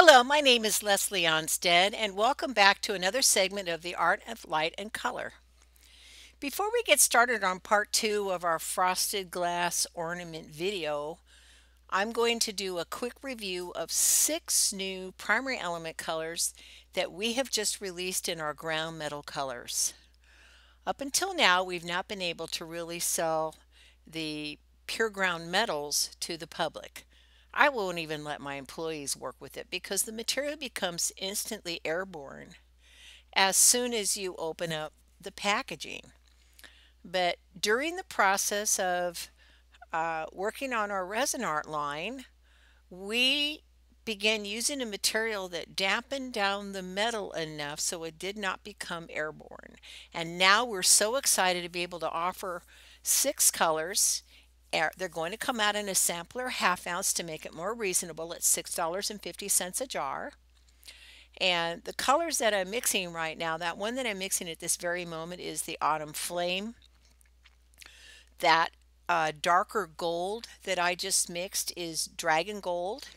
Hello, my name is Leslie Ohnstad, and welcome back to another segment of the Art of Light and Color. Before we get started on part two of our frosted glass ornament video, I'm going to do a quick review of 6 new primary element colors that we have just released in our ground metal colors. Up until now, we've not been able to really sell the pure ground metals to the public. I won't even let my employees work with it because the material becomes instantly airborne as soon as you open up the packaging. But during the process of working on our resin art line, we began using a material that dampened down the metal enough so it did not become airborne. And now we're so excited to be able to offer 6 colors. They're going to come out in a sampler half ounce to make it more reasonable at $6.50 a jar. And the colors that I'm mixing right now, that one that I'm mixing at this very moment is the Autumn Flame. That darker gold that I just mixed is Dragon Gold.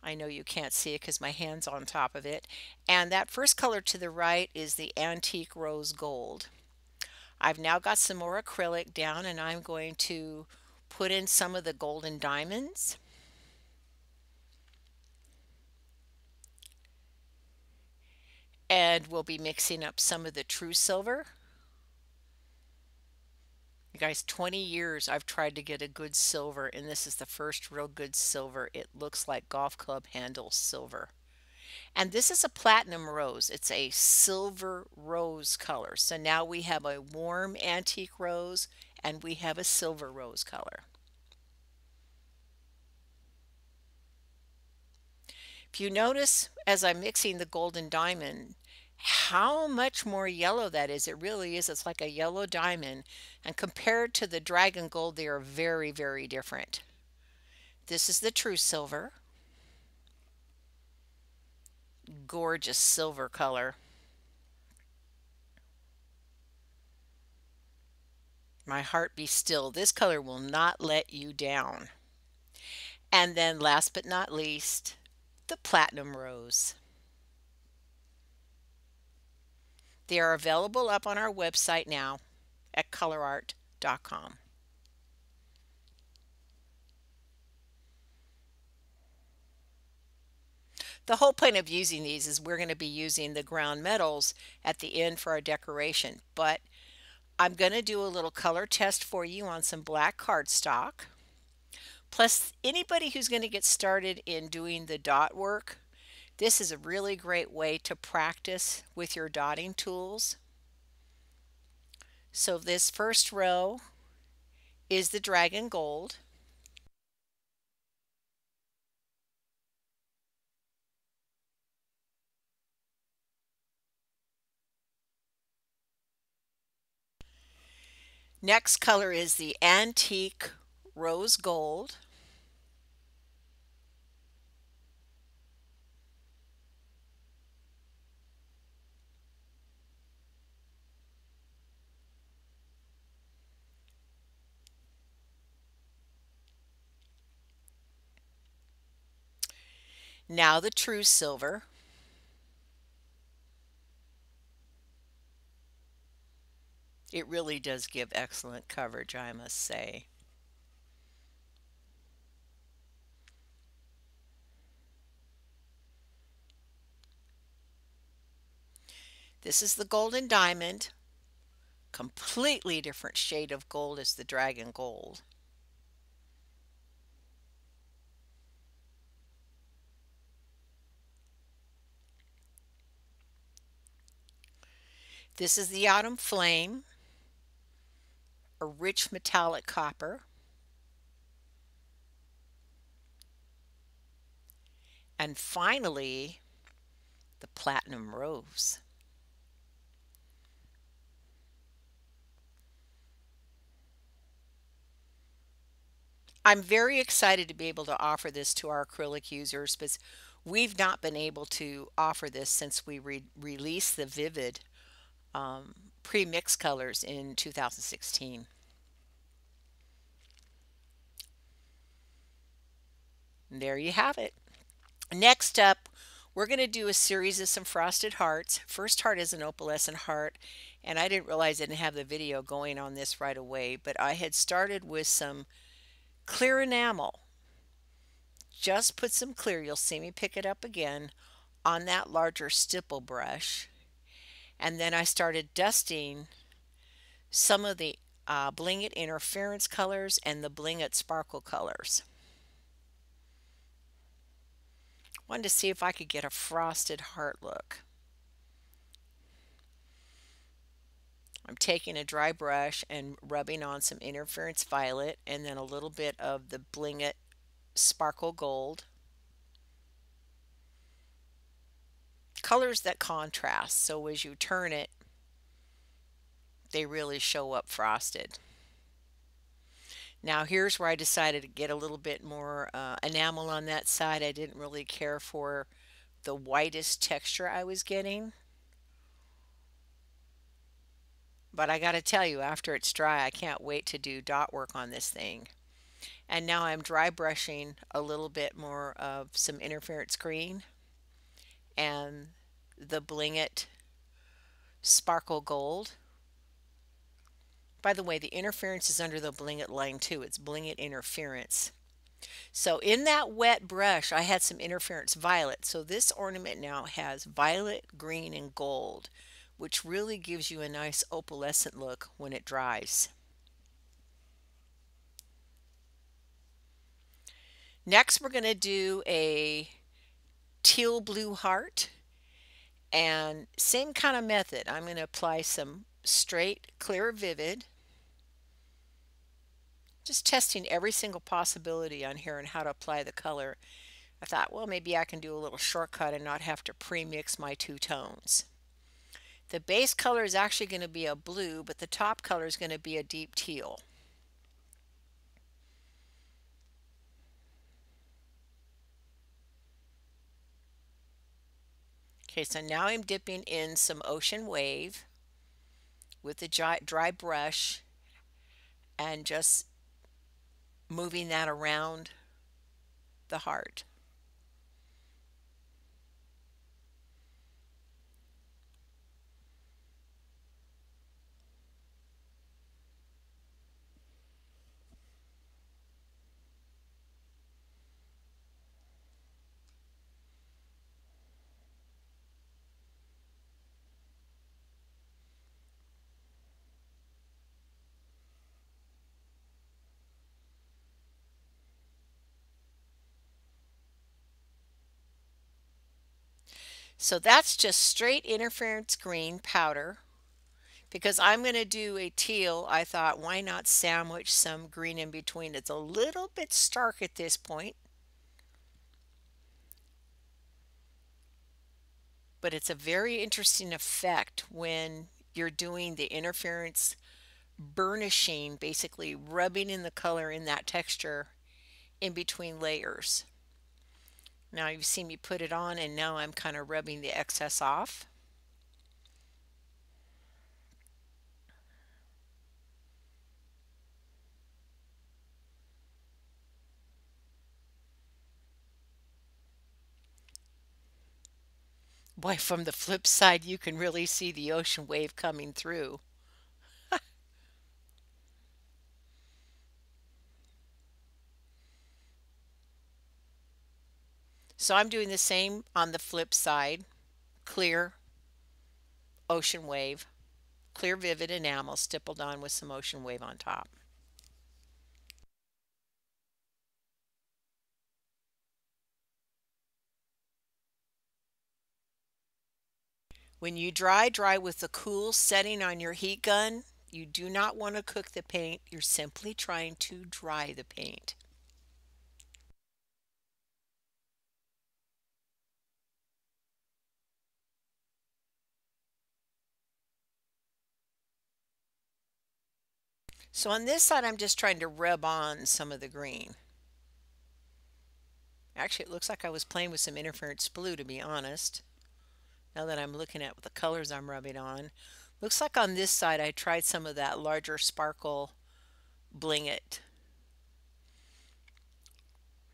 I know you can't see it because my hand's on top of it. And that first color to the right is the Antique Rose Gold. I've now got some more acrylic down and I'm going to put in some of the golden diamonds. And we'll be mixing up some of the true silver. You guys, 20 years I've tried to get a good silver, and this is the first real good silver. It looks like golf club handle silver. And this is a platinum rose. It's a silver rose color. So now we have a warm antique rose and we have a silver rose color. If you notice as I'm mixing the golden diamond, how much more yellow that is. It really is. It's like a yellow diamond. And compared to the dragon gold, they are very, very different. This is the true silver. Gorgeous silver color. My heart be still. This color will not let you down. And then last but not least, the platinum rose. They are available up on our website now at colourarte.com. The whole point of using these is we're going to be using the ground metals at the end for our decoration, but I'm going to do a little color test for you on some black cardstock. Plus, anybody who's going to get started in doing the dot work, this is a really great way to practice with your dotting tools. So this first row is the dragon gold. Next color is the antique rose gold. Now the true silver. It really does give excellent coverage, I must say. This is the golden diamond. Completely different shade of gold as the dragon gold. This is the autumn flame, a rich metallic copper. And finally, the platinum rose. I'm very excited to be able to offer this to our acrylic users because we've not been able to offer this since we released the Vivid pre-mix colors in 2016. And there you have it. Next up, we're going to do a series of some frosted hearts. First heart is an opalescent heart, and I didn't realize I didn't have the video going on this right away, but I had started with some clear enamel. Just put some clear, you'll see me pick it up again, on that larger stipple brush. And then I started dusting some of the Bling It interference colors and the Bling It sparkle colors. Wanted to see if I could get a frosted heart look. I'm taking a dry brush and rubbing on some interference violet and then a little bit of the Bling It sparkle gold. Colors that contrast, so as you turn it, they really show up frosted. Now here's where I decided to get a little bit more enamel on that side. I didn't really care for the whitest texture I was getting. But I gotta tell you, after it's dry, I can't wait to do dot work on this thing. And now I'm dry brushing a little bit more of some interference green and the Bling It sparkle gold. By the way, the interference is under the Bling It line too. It's Bling It interference. So in that wet brush, I had some interference violet. So this ornament now has violet, green, and gold, which really gives you a nice opalescent look when it dries. Next, we're going to do a teal blue heart. And same kind of method. I'm going to apply some straight, clear, vivid. Just testing every single possibility on here and how to apply the color. I thought, well, maybe I can do a little shortcut and not have to pre-mix my two tones. The base color is actually going to be a blue, but the top color is going to be a deep teal. Okay, so now I'm dipping in some Ocean Wave with the dry brush and just moving that around the heart. So that's just straight interference green powder. Because I'm going to do a teal, I thought, why not sandwich some green in between? It's a little bit stark at this point, but it's a very interesting effect when you're doing the interference burnishing, basically rubbing in the color in that texture in between layers. Now you've seen me put it on and now I'm kind of rubbing the excess off. Boy, from the flip side, you can really see the ocean wave coming through. So I'm doing the same on the flip side. Clear ocean wave, clear vivid enamel stippled on with some ocean wave on top. When you dry with the cool setting on your heat gun. You do not want to cook the paint. You're simply trying to dry the paint. So on this side, I'm just trying to rub on some of the green. Actually, it looks like I was playing with some interference blue, to be honest. Now that I'm looking at the colors I'm rubbing on. Looks like on this side, I tried some of that larger sparkle Bling It.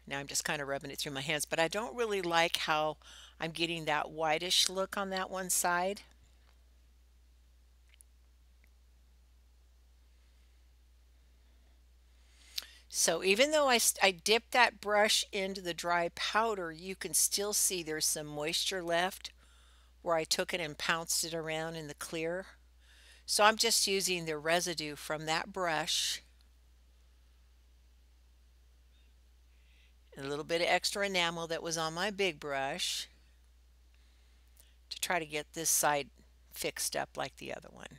Now I'm just kind of rubbing it through my hands, but I don't really like how I'm getting that whitish look on that one side. So even though I dipped that brush into the dry powder, you can still see there's some moisture left where I took it and pounced it around in the clear. So I'm just using the residue from that brush, and a little bit of extra enamel that was on my big brush to try to get this side fixed up like the other one.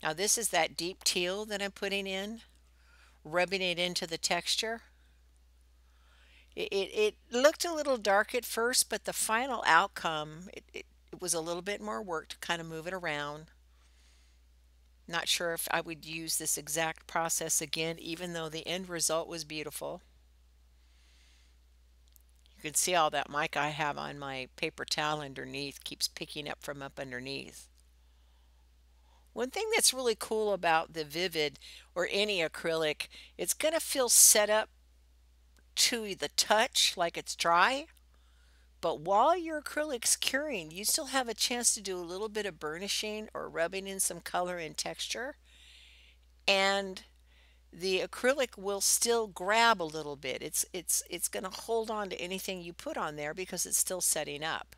Now this is that deep teal that I'm putting in, rubbing it into the texture. It looked a little dark at first, but the final outcome, it was a little bit more work to kind of move it around. Not sure if I would use this exact process again, even though the end result was beautiful. You can see all that mica I have on my paper towel underneath keeps picking up from up underneath. One thing that's really cool about the Vivid or any acrylic, it's going to feel set up to the touch like it's dry. But while your acrylic's curing, you still have a chance to do a little bit of burnishing or rubbing in some color and texture. And the acrylic will still grab a little bit. It's going to hold on to anything you put on there because it's still setting up.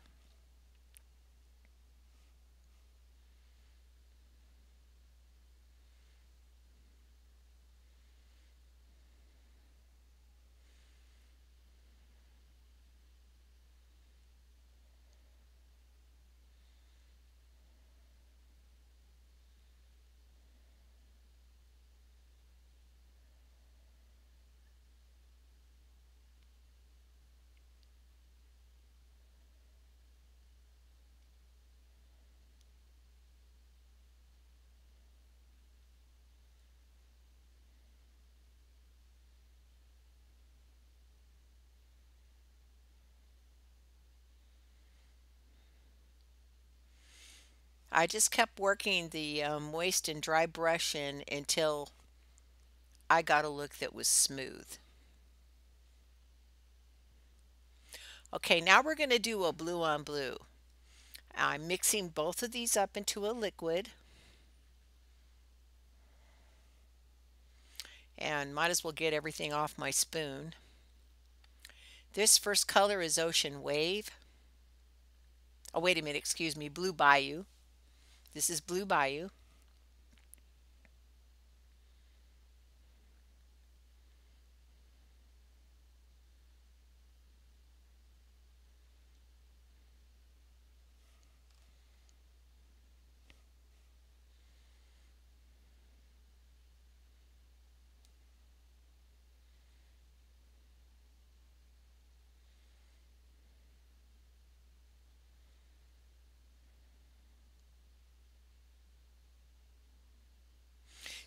I just kept working the moist and dry brush in until I got a look that was smooth. Okay, now we're going to do a blue on blue. I'm mixing both of these up into a liquid, and might as well get everything off my spoon. This first color is Ocean Wave. Oh, wait a minute, excuse me, Blue Bayou. This is Blue Bayou.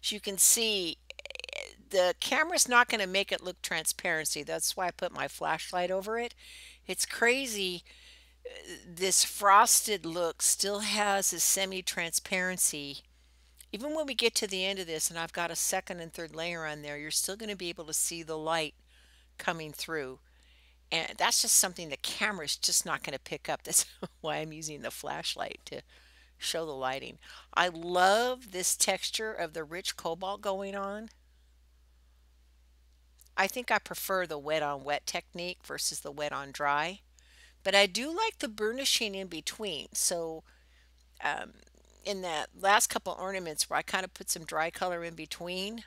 As you can see, the camera's not going to make it look transparency. That's why I put my flashlight over it. It's crazy. This frosted look still has a semi-transparency. Even when we get to the end of this and I've got a second and third layer on there, you're still going to be able to see the light coming through. And that's just something the camera's just not going to pick up. That's why I'm using the flashlight to show the lighting. I love this texture of the rich cobalt going on. I think I prefer the wet on wet technique versus the wet on dry, But I do like the burnishing in between. So um, in that last couple ornaments where I kind of put some dry color in between,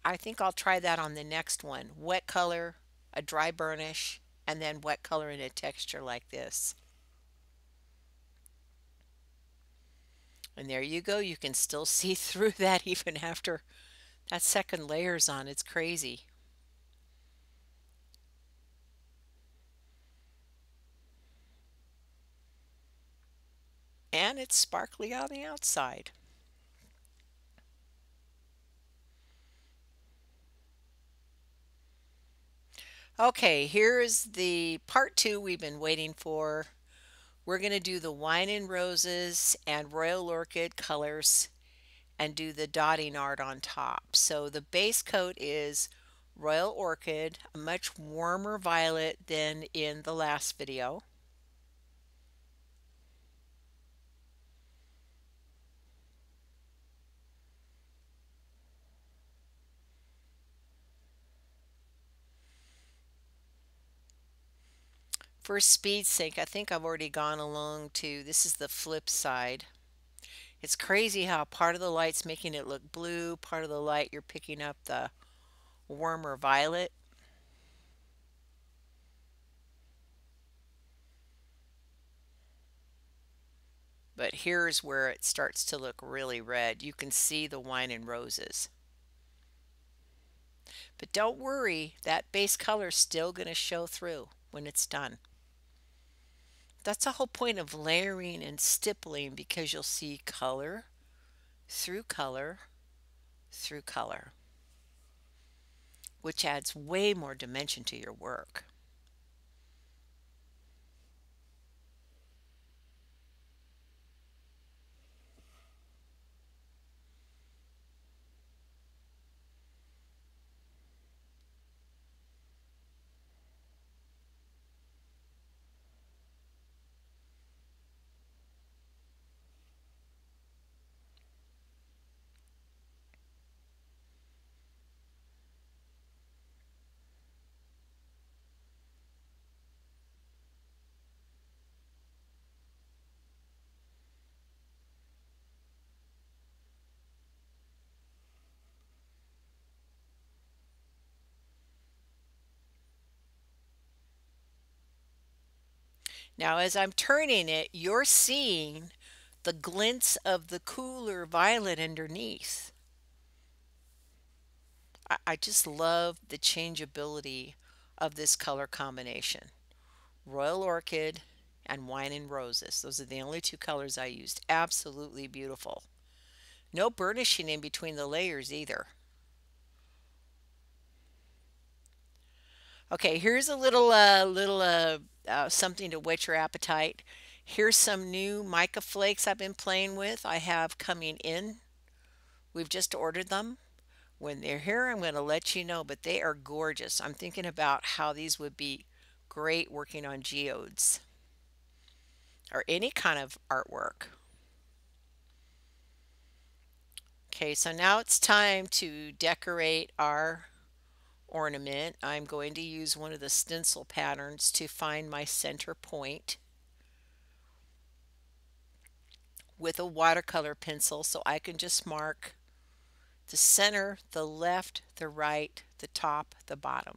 I think I'll try that on the next one. Wet color, a dry burnish, and then wet color in a texture like this. And there you go. You can still see through that even after that second layer's on. It's crazy. And it's sparkly on the outside. Okay, here's the part two we've been waiting for. We're going to do the wine and roses and royal orchid colors and do the dotting art on top. So the base coat is royal orchid, a much warmer violet than in the last video. For speed's sake, I think I've already gone along to, this is the flip side. It's crazy how part of the light's making it look blue, part of the light you're picking up the warmer violet. But here's where it starts to look really red. You can see the wine and roses. But don't worry, that base color is still going to show through when it's done. That's the whole point of layering and stippling, because you'll see color through color through color, which adds way more dimension to your work. Now, as I'm turning it, you're seeing the glints of the cooler violet underneath. I just love the changeability of this color combination. Royal Orchid and Wine and Roses. Those are the only two colors I used. Absolutely beautiful. No burnishing in between the layers either. Okay, here's a little something to whet your appetite. Here's some new mica flakes I've been playing with. I have coming in. We've just ordered them. When they're here, I'm going to let you know, but they are gorgeous. I'm thinking about how these would be great working on geodes or any kind of artwork. Okay, so now it's time to decorate our ornament. I'm going to use one of the stencil patterns to find my center point with a watercolor pencil, so I can just mark the center, the left, the right, the top, the bottom.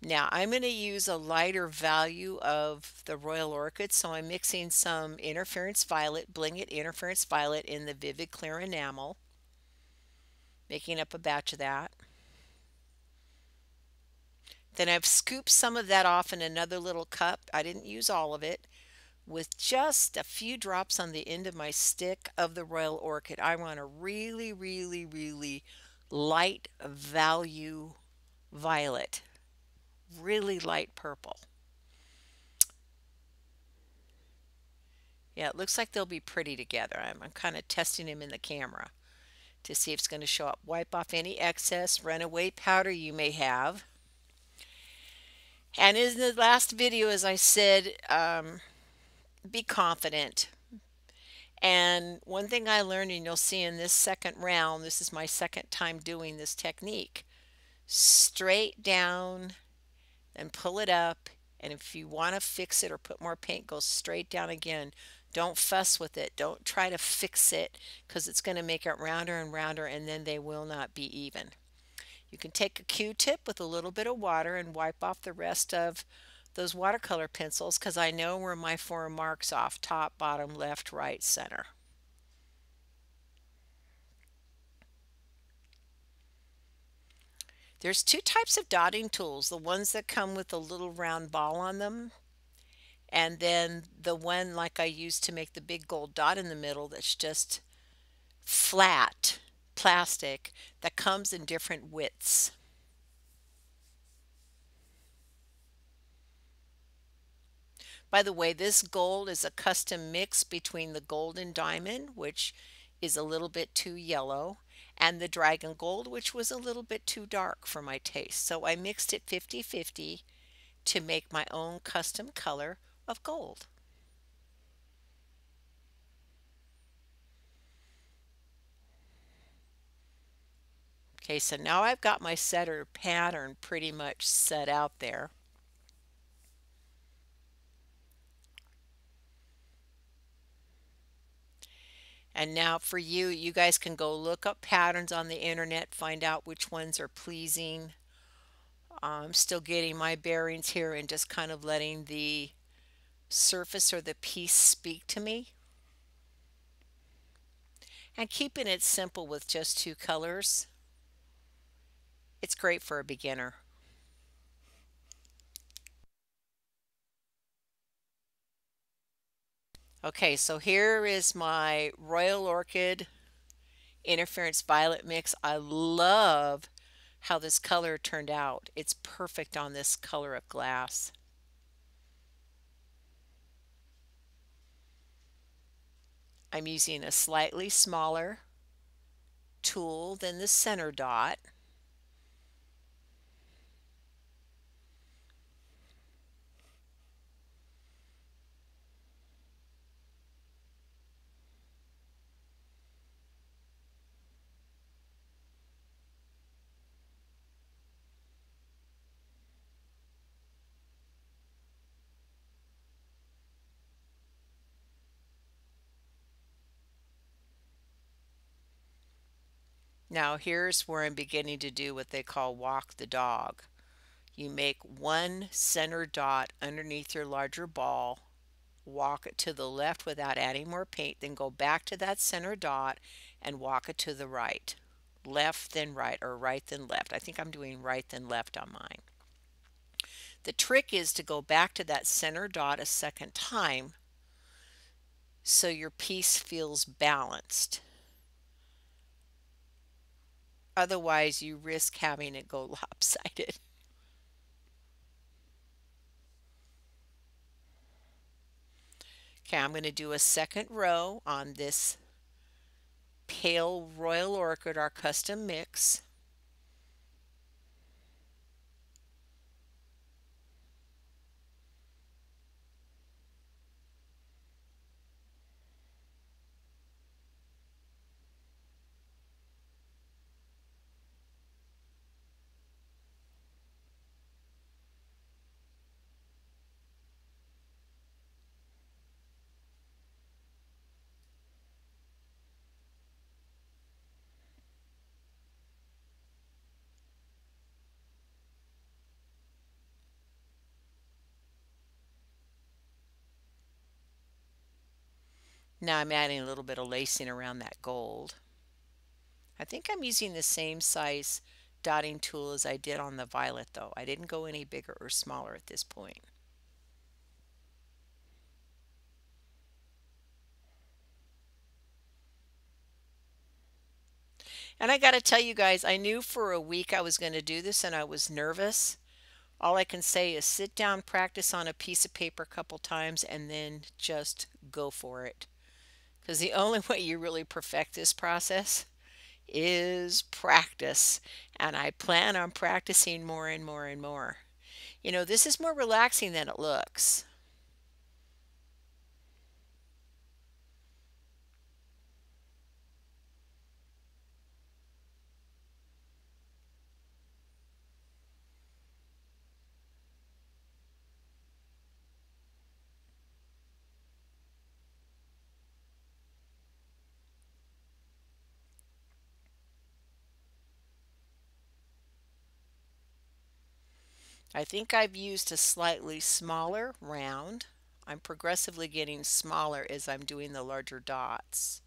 Now I'm going to use a lighter value of the Royal Orchid, so I'm mixing some Interference Violet, Bling It Interference Violet in the Vivid Clear Enamel, making up a batch of that. Then I've scooped some of that off in another little cup. I didn't use all of it. With just a few drops on the end of my stick of the Royal Orchid. I want a really, really, really light value violet. Really light purple. Yeah, it looks like they'll be pretty together. I'm kind of testing them in the camera to see if it's going to show up. Wipe off any excess runaway powder you may have. And in the last video, as I said, be confident. And one thing I learned, and you'll see in this second round, this is my second time doing this technique. straight down and pull it up. And if you want to fix it or put more paint, go straight down again. Don't fuss with it. Don't try to fix it because it's going to make it rounder and rounder and then they will not be even. You can take a Q-tip with a little bit of water and wipe off the rest of those watercolor pencils because I know where my 4 marks off: top, bottom, left, right, center. There's 2 types of dotting tools, the ones that come with a little round ball on them, and then the one like I used to make the big gold dot in the middle that's just flat plastic that comes in different widths. By the way, this gold is a custom mix between the gold and diamond, which is a little bit too yellow, and the dragon gold, which was a little bit too dark for my taste. So I mixed it 50-50 to make my own custom color of gold. Okay, so now I've got my setter pattern pretty much set out there. And now for you, you guys can go look up patterns on the internet, find out which ones are pleasing. I'm still getting my bearings here and just kind of letting the surface or the piece speak to me. And keeping it simple with just 2 colors. It's great for a beginner. Okay, so here is my Royal Orchid Interference Violet mix. I love how this color turned out. It's perfect on this color of glass. I'm using a slightly smaller tool than the center dot. Now here's where I'm beginning to do what they call walk the dog. You make one center dot underneath your larger ball, walk it to the left without adding more paint, then go back to that center dot and walk it to the right. Left then right, or right then left. I think I'm doing right then left on mine. The trick is to go back to that center dot a second time so your piece feels balanced. Otherwise, you risk having it go lopsided. Okay, I'm going to do a second row on this pale Royal Orchid, our custom mix. Now I'm adding a little bit of lacing around that gold. I think I'm using the same size dotting tool as I did on the violet though. I didn't go any bigger or smaller at this point. And I got to tell you guys, I knew for a week I was going to do this and I was nervous. All I can say is sit down, practice on a piece of paper a couple times, and then just go for it. Because the only way you really perfect this process is practice. And I plan on practicing more and more and more. You know, this is more relaxing than it looks. I think I've used a slightly smaller round. I'm progressively getting smaller as I'm doing the larger dots.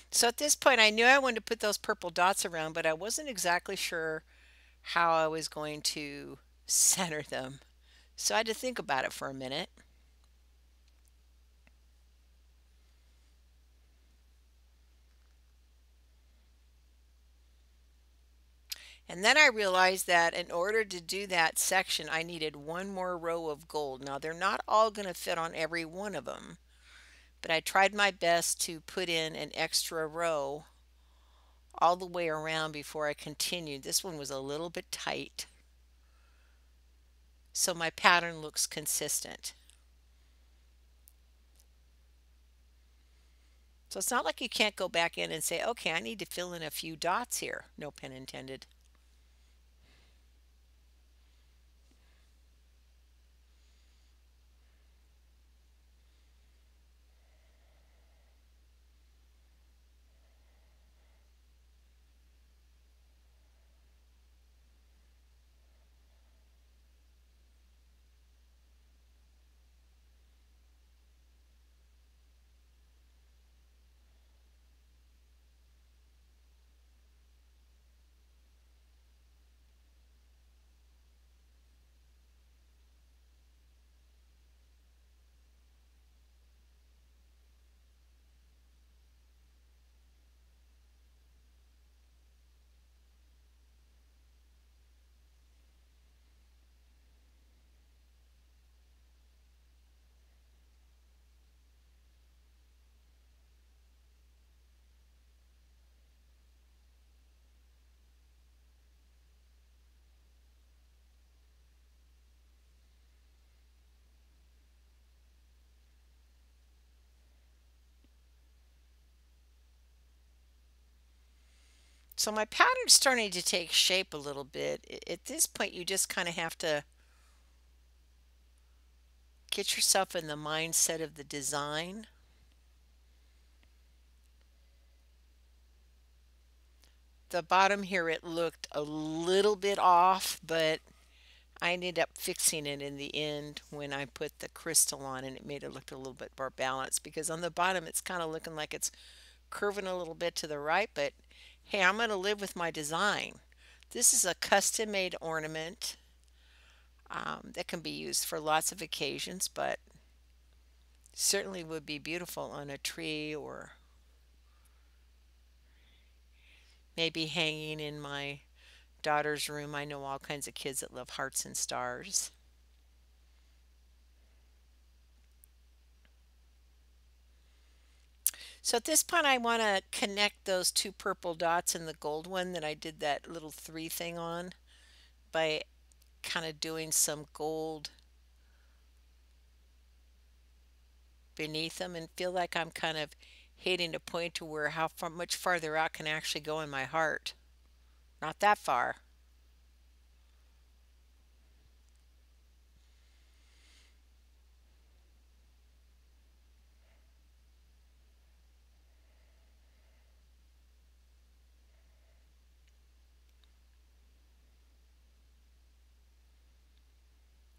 So at this point, I knew I wanted to put those purple dots around, but I wasn't exactly sure how I was going to center them. So I had to think about it for a minute. And then I realized that in order to do that section, I needed one more row of gold. Now, they're not all going to fit on every one of them, but I tried my best to put in an extra row all the way around before I continued. This one was a little bit tight, so my pattern looks consistent. So it's not like you can't go back in and say, okay, I need to fill in a few dots here. No pun intended. So my pattern's starting to take shape a little bit. At this point, you just kind of have to get yourself in the mindset of the design. The bottom here, it looked a little bit off, but I ended up fixing it in the end when I put the crystal on, and it made it look a little bit more balanced, because on the bottom it's kind of looking like it's curving a little bit to the right, but hey, I'm going to live with my design. This is a custom made ornament that can be used for lots of occasions, but certainly would be beautiful on a tree or maybe hanging in my daughter's room. I know all kinds of kids that love hearts and stars. So at this point, I want to connect those two purple dots and the gold one that I did that little three thing on by kind of doing some gold beneath them, and feel like I'm kind of hitting a point to where how far, much farther out can I actually go in my heart. Not that far.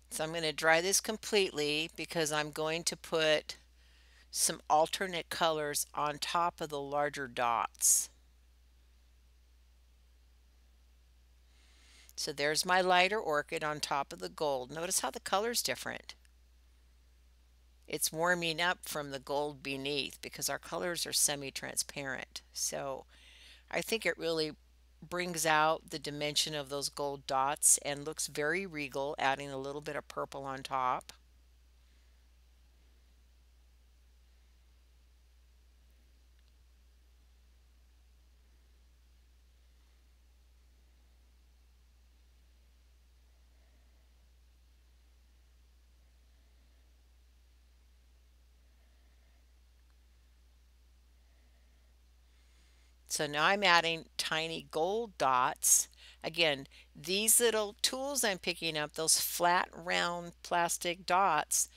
So I'm going to dry this completely because I'm going to put some alternate colors on top of the larger dots. So there's my lighter orchid on top of the gold. Notice how the color's different. It's warming up from the gold beneath because our colors are semi-transparent. So I think it really brings out the dimension of those gold dots and looks very regal, adding a little bit of purple on top. So now I'm adding tiny gold dots. Again, these little tools I'm picking up, those flat round plastic dots,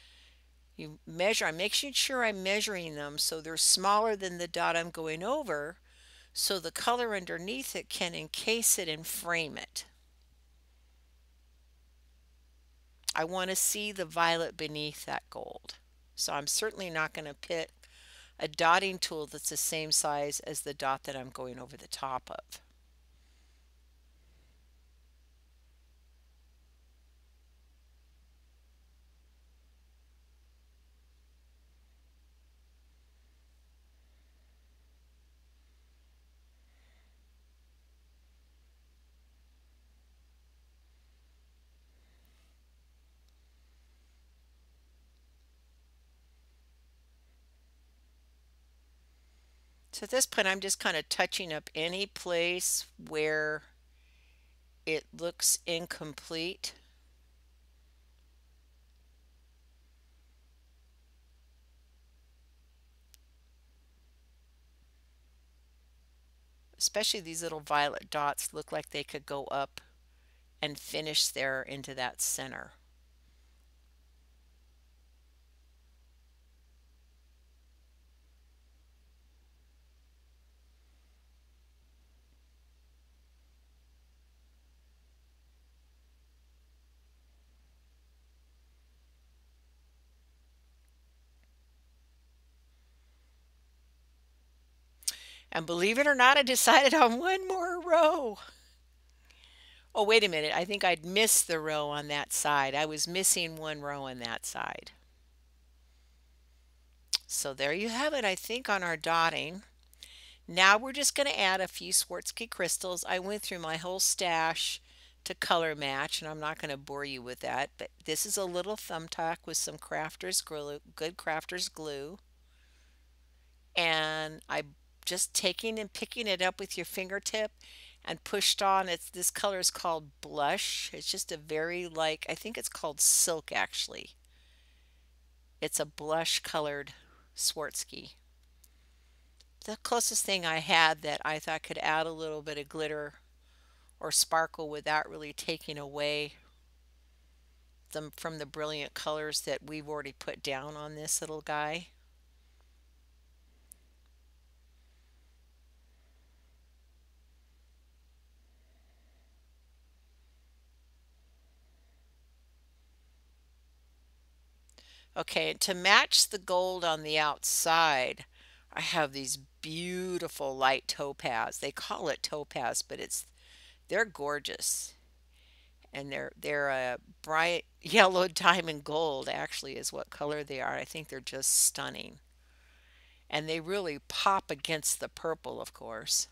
you measure, I'm making sure I'm measuring them so they're smaller than the dot I'm going over, so the color underneath it can encase it and frame it. I want to see the violet beneath that gold. So I'm certainly not going to pick a dotting tool that's the same size as the dot that I'm going over the top of. So at this point, I'm just kind of touching up any place where it looks incomplete. Especially these little violet dots look like they could go up and finish there into that center. And believe it or not, I decided on one more row. Oh, wait a minute. I think I'd missed the row on that side. I was missing one row on that side. So there you have it, I think, on our dotting. Now we're just going to add a few Swarovski crystals. I went through my whole stash to color match, and I'm not going to bore you with that, but this is a little thumbtack with some crafter's glue, good crafter's glue. And I just taking and picking it up with your fingertip and pushed on. This color is called blush. It's just a very like, I think it's called silk actually. It's a blush colored Swarovski. The closest thing I had that I thought could add a little bit of glitter or sparkle without really taking away them from the brilliant colors that we've already put down on this little guy. Okay, and to match the gold on the outside, I have these beautiful light topaz. They call it topaz, but they're gorgeous. And they're a bright yellow diamond gold actually is what color they are. I think they're just stunning. And they really pop against the purple, of course.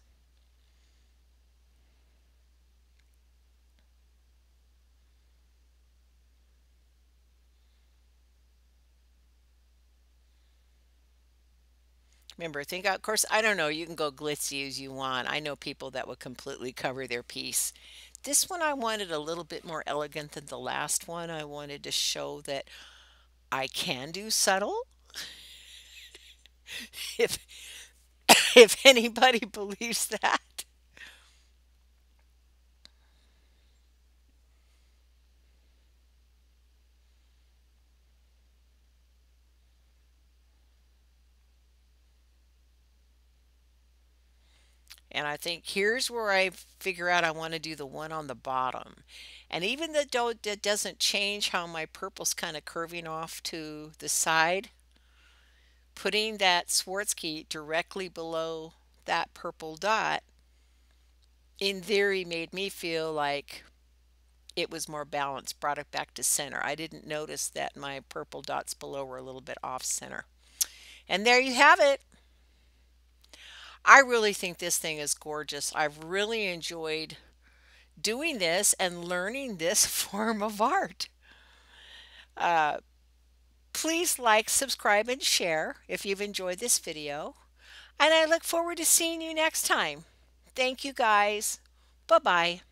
Remember, think out, of course, I don't know, you can go glitzy as you want. I know people that would completely cover their piece. This one I wanted a little bit more elegant than the last one. I wanted to show that I can do subtle if if anybody believes that. And I think here's where I figure out I want to do the one on the bottom. And even though it doesn't change how my purple's kind of curving off to the side, putting that Swarovski directly below that purple dot in theory made me feel like it was more balanced, brought it back to center. I didn't notice that my purple dots below were a little bit off center. And there you have it. I really think this thing is gorgeous. I've really enjoyed doing this and learning this form of art. Please like, subscribe, and share if you've enjoyed this video. And I look forward to seeing you next time. Thank you guys. Bye-bye.